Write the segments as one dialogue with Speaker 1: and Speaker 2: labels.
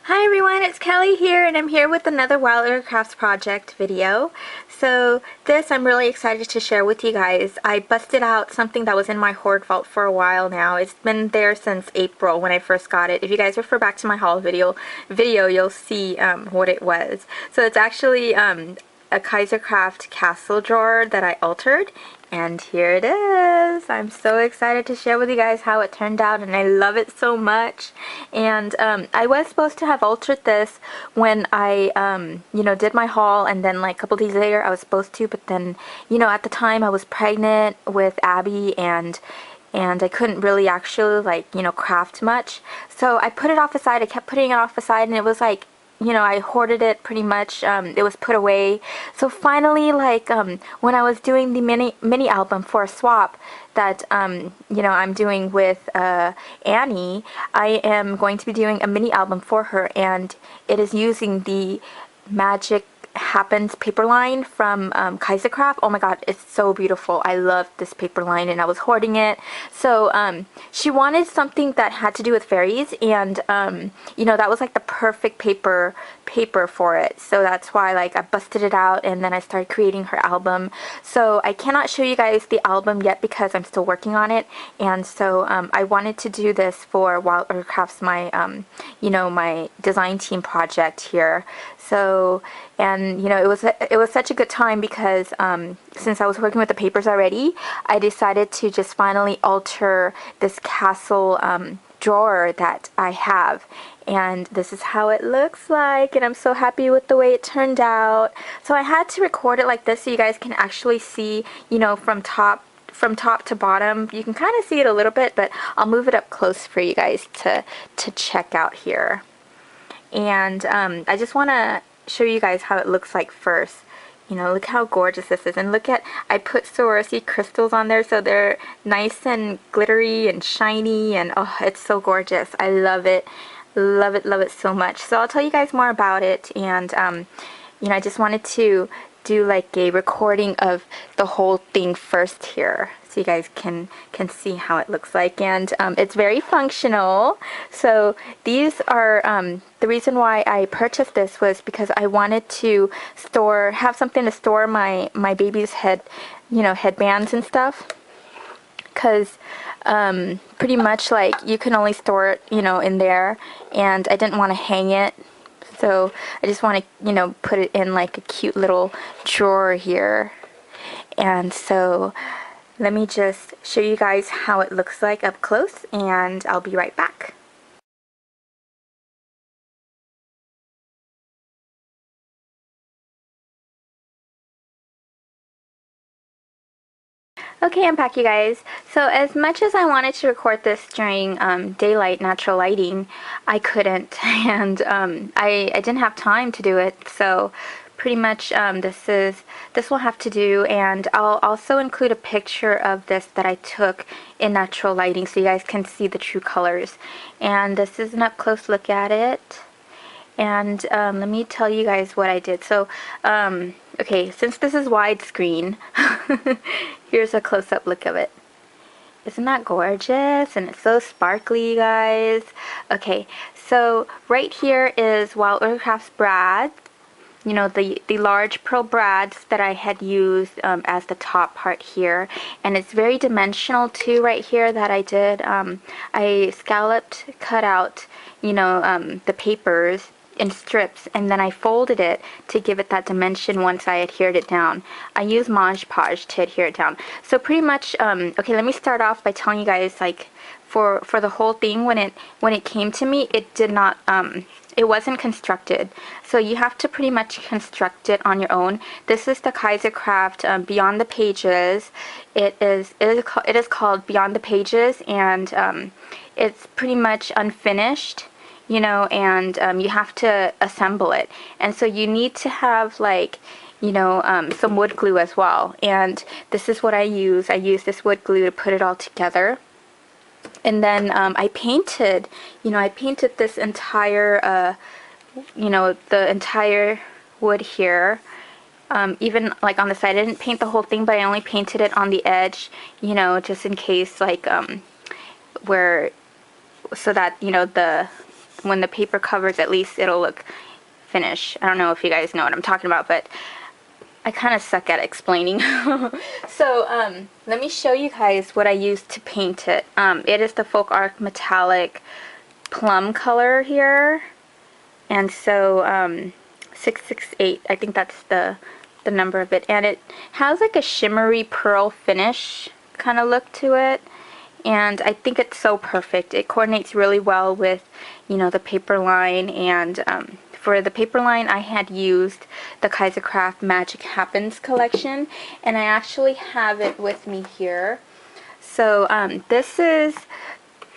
Speaker 1: Hi everyone, it's Kelly here, and I'm here with another Wild Earth Crafts project video. So this I'm really excited to share with you guys. I busted out something that was in my hoard vault for a while now. It's been there since April when I first got it. If you guys refer back to my haul video, you'll see what it was. So it's actually a Kaisercraft castle drawer that I altered. And here it is. I'm so excited to share with you guys how it turned out, and I love it so much. And I was supposed to have altered this when I did my haul, and then like a couple days later I was supposed to, but then at the time I was pregnant with Abby, and I couldn't really actually craft much. So I put it off aside. I kept putting it off aside, and it was like, I hoarded it pretty much. It was put away. So finally, when I was doing the mini album for a swap that I'm doing with Annie, I am going to be doing a mini album for her, and it is using the Magic Happens paper line from Kaisercraft. Oh my god, it's so beautiful. I love this paper line, and I was hoarding it. So she wanted something that had to do with fairies, and that was like the perfect paper for it. So that's why I busted it out, and then I started creating her album. So I cannot show you guys the album yet because I'm still working on it, and so I wanted to do this for Wild Earth Crafts, my my design team project here. So, and it was such a good time because since I was working with the papers already, I decided to just finally alter this castle drawer that I have, and this is how it looks like, and I'm so happy with the way it turned out. So I had to record it like this so you guys can actually see, from top to bottom. You can kind of see it a little bit, but I'll move it up close for you guys to check out here. And I just want to show you guys how it looks like first. Look how gorgeous this is, and look at, I put Swarovski crystals on there so they're nice and glittery and shiny, and oh, it's so gorgeous. I love it, love it so much. So I'll tell you guys more about it, and I just wanted to do like a recording of the whole thing first here so you guys can see how it looks like. And it's very functional. So these are the reason why I purchased this was because I wanted to have something to store my baby's headbands and stuff, because pretty much you can only store it in there, and I didn't want to hang it. So I just want to, put it in like a cute little drawer here. And so let me just show you guys how it looks like up close, and I'll be right back. Okay, I'm back, you guys. So as much as I wanted to record this during daylight, natural lighting, I couldn't, and I didn't have time to do it. So pretty much this will have to do, and I'll also include a picture of this that I took in natural lighting so you guys can see the true colors. And this is an up close look at it. And let me tell you guys what I did. So okay, since this is widescreen, here's a close-up look of it. Isn't that gorgeous? And it's so sparkly, you guys. Okay, so right here is Wild Earth Crafts brads. The large pearl brads that I had used as the top part here. And it's very dimensional too right here that I did. I scalloped, cut out, the papers in strips, and then I folded it to give it that dimension once I adhered it down. I use Mod Podge to adhere it down. So pretty much, okay, let me start off by telling you guys, for the whole thing, when it came to me, it did not, it wasn't constructed. So you have to pretty much construct it on your own. This is the Kaisercraft Beyond the Pages. It is called Beyond the Pages, and it's pretty much unfinished. And you have to assemble it, and so you need to have some wood glue as well. And this is what I use. I use this wood glue to put it all together. And then I painted this entire the entire wood here. Even on the side, I didn't paint the whole thing, but I only painted it on the edge, just in case, where, so that when the paper covers, at least it'll look finished. I don't know if you guys know what I'm talking about, but I kind of suck at explaining. So let me show you guys what I used to paint it. It is the Folk Art Metallic Plum color here, and so 668, I think that's the number of it, and it has like a shimmery pearl finish kind of look to it, and I think it's so perfect. It coordinates really well with, you know, the paper line. And for the paper line, I had used the Kaisercraft Magic Happens collection, and I actually have it with me here. So this is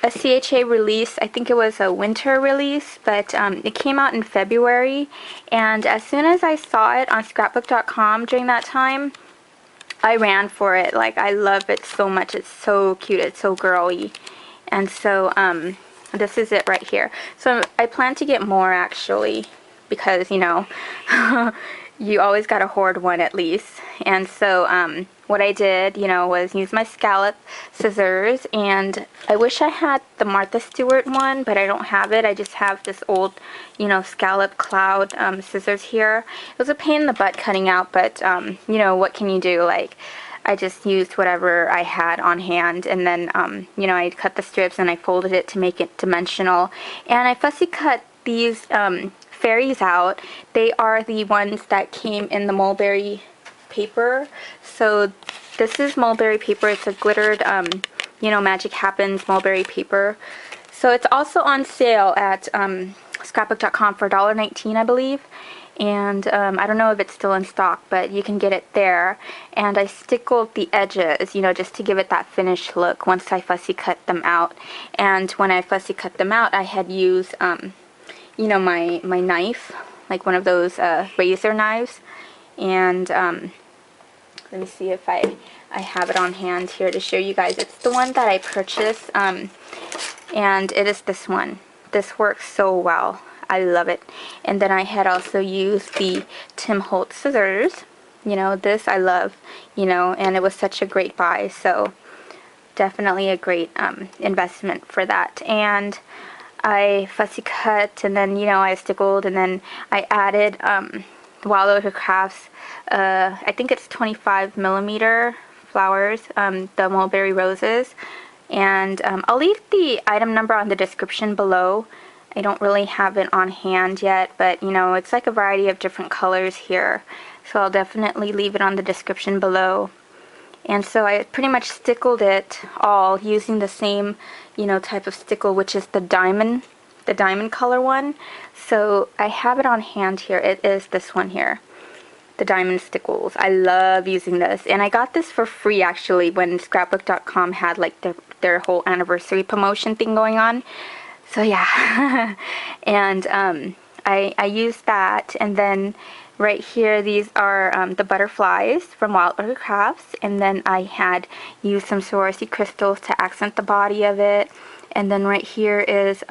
Speaker 1: a CHA release. I think it was a winter release, but it came out in February, and as soon as I saw it on scrapbook.com during that time, I ran for it. Like, I love it so much. It's so cute. It's so girly. And so this is it right here. So I plan to get more, actually, because, you know, you always gotta hoard one at least. And so what I did, you know, was use my scallop scissors, and I wish I had the Martha Stewart one, but I don't have it. I just have this old, you know, scallop cloud scissors here. It was a pain in the butt cutting out, but you know, what can you do? Like, I just used whatever I had on hand, and then you know, I cut the strips and I folded it to make it dimensional, and I fussy cut these fairies out. They are the ones that came in the mulberry paper. So this is mulberry paper. It's a glittered you know, Magic Happens mulberry paper. So it's also on sale at scrapbook.com for $1.19, I believe, and I don't know if it's still in stock, but you can get it there. And I stickled the edges, you know, just to give it that finished look once I fussy cut them out. And when I fussy cut them out, I had used you know, my knife, like one of those razor knives, and let me see if I have it on hand here to show you guys. It's the one that I purchased, and it is this one. This works so well. I love it. And then I had also used the Tim Holtz scissors. You know, this I love, you know, and it was such a great buy, so definitely a great investment for that. And I fussy cut, and then, you know, I stickled, and then I added Wild Orchid Crafts, I think it's 25mm flowers, the mulberry roses, and I'll leave the item number on the description below. I don't really have it on hand yet, but, you know, it's like a variety of different colors here, so I'll definitely leave it on the description below. And so I pretty much stickled it all using the same, you know, type of stickle, which is the diamond color one. So I have it on hand here. It is this one here, the diamond stickles. I love using this, and I got this for free actually when scrapbook.com had like their whole anniversary promotion thing going on. So yeah, and I used that, and then right here, these are the butterflies from Wild Orchid Crafts, and then I had used some Swarovski crystals to accent the body of it. And then right here is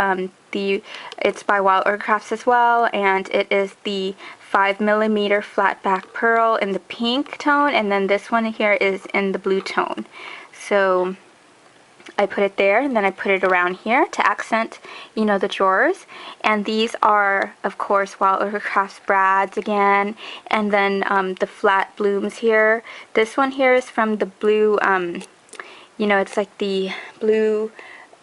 Speaker 1: it's by Wild Orchid Crafts as well, and it is the 5mm flat back pearl in the pink tone, and then this one here is in the blue tone. So I put it there, and then I put it around here to accent, you know, the drawers. And these are, of course, Wild Orchid Crafts brads again, and then the flat blooms here. This one here is from the blue, you know, it's like the blue,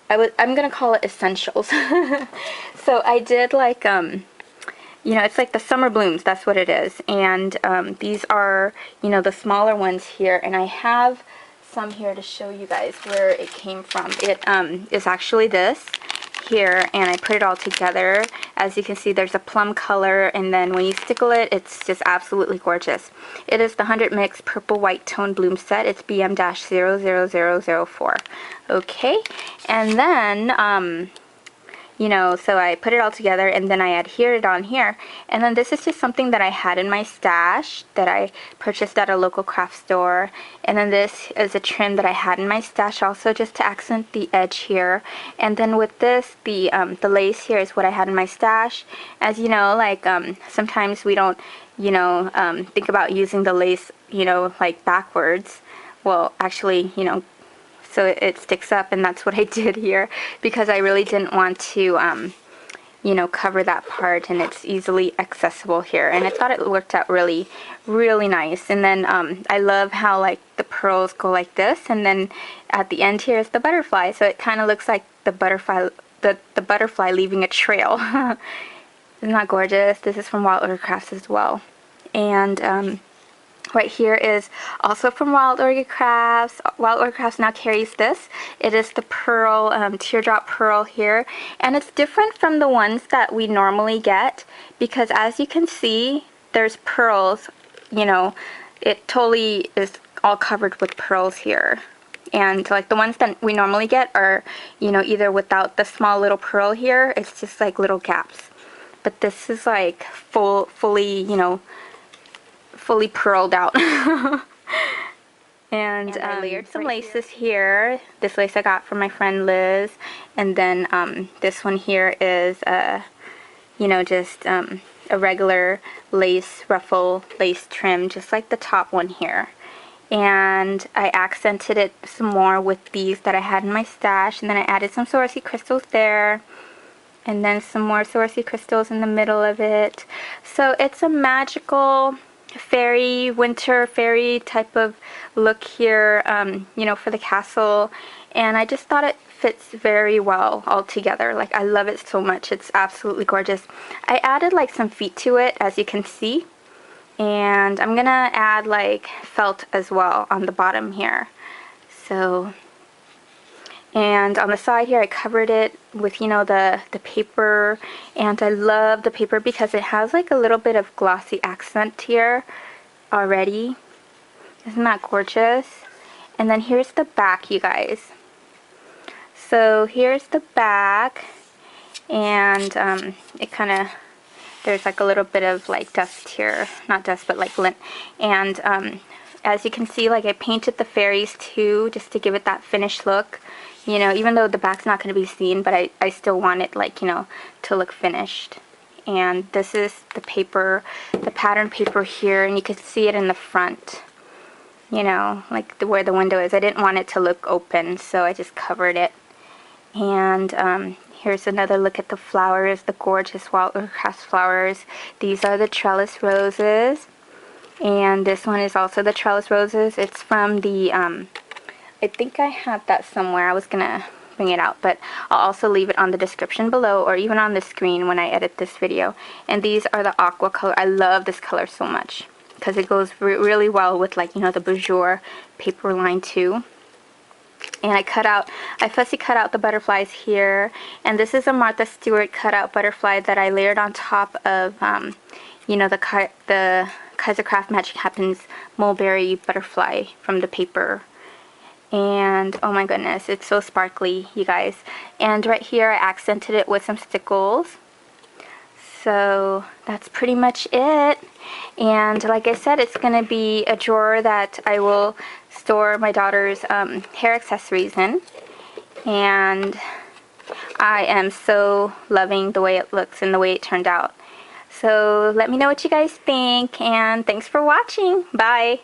Speaker 1: I'm gonna call it Essentials. So I did like, you know, it's like the summer blooms, that's what it is. And these are, you know, the smaller ones here, and I have some here to show you guys where it came from. It is actually this here, and I put it all together. As you can see, there's a plum color, and then when you stickle it, it's just absolutely gorgeous. It is the 100 mix purple white tone bloom set. It's BM-00004. Okay, and then you know, so I put it all together, and then I adhered it on here. And then this is just something that I had in my stash that I purchased at a local craft store. And then this is a trim that I had in my stash also, just to accent the edge here. And then with this, the lace here is what I had in my stash. As you know, like sometimes we don't, you know, think about using the lace, you know, like backwards. Well, actually, you know, so it sticks up, and that's what I did here, because I really didn't want to, you know, cover that part, and it's easily accessible here. And I thought it worked out really, really nice. And then I love how like the pearls go like this, and then at the end here is the butterfly, so it kind of looks like the butterfly leaving a trail. Isn't that gorgeous? This is from Wild Orchid Crafts as well. And right here is also from Wild Orchid Crafts. Wild Orchid Crafts now carries this. It is the pearl, teardrop pearl here. And it's different from the ones that we normally get, because as you can see, there's pearls, you know, it totally is all covered with pearls here. And like the ones that we normally get are, you know, either without the small little pearl here, it's just like little gaps. But this is like fully, you know, fully pearled out. And I layered some laces here. This lace I got from my friend Liz, and then this one here is you know, just a regular lace ruffle lace trim, just like the top one here. And I accented it some more with these that I had in my stash, and then I added some Swarovski crystals there, and then some more Swarovski crystals in the middle of it. So it's a magical fairy, winter fairy type of look here, you know, for the castle. And I just thought it fits very well all together. Like, I love it so much. It's absolutely gorgeous. I added like some feet to it, as you can see. And I'm gonna add like felt as well on the bottom here. So, and on the side here I covered it with, you know, the paper. And I love the paper because it has like a little bit of glossy accent here already. Isn't that gorgeous? And then here's the back, you guys. So here's the back, and it kind of, there's like a little bit of like dust here, not dust but like lint. And as you can see, like I painted the fairies too, just to give it that finished look, you know, even though the back's not going to be seen, but I still want it, like, you know, to look finished. And this is the paper, the pattern paper here, and you can see it in the front, you know, like where the window is. I didn't want it to look open, so I just covered it. And here's another look at the flowers, the gorgeous Wild Orchid Crafts flowers. These are the trellis roses, and this one is also the trellis roses. It's from the, I think I have that somewhere. I was gonna bring it out, but I'll also leave it on the description below, or even on the screen when I edit this video. And these are the aqua color. I love this color so much because it goes really well with, like, you know, the Bajor paper line too. And I fussy cut out the butterflies here, and this is a Martha Stewart cutout butterfly that I layered on top of, you know, the Kaisercraft Magic Happens mulberry butterfly from the paper. And oh my goodness, it's so sparkly, you guys. And right here I accented it with some stickles. So that's pretty much it. And like I said, it's going to be a drawer that I will store my daughter's hair accessories in. And I am so loving the way it looks and the way it turned out. So let me know what you guys think, and thanks for watching. Bye!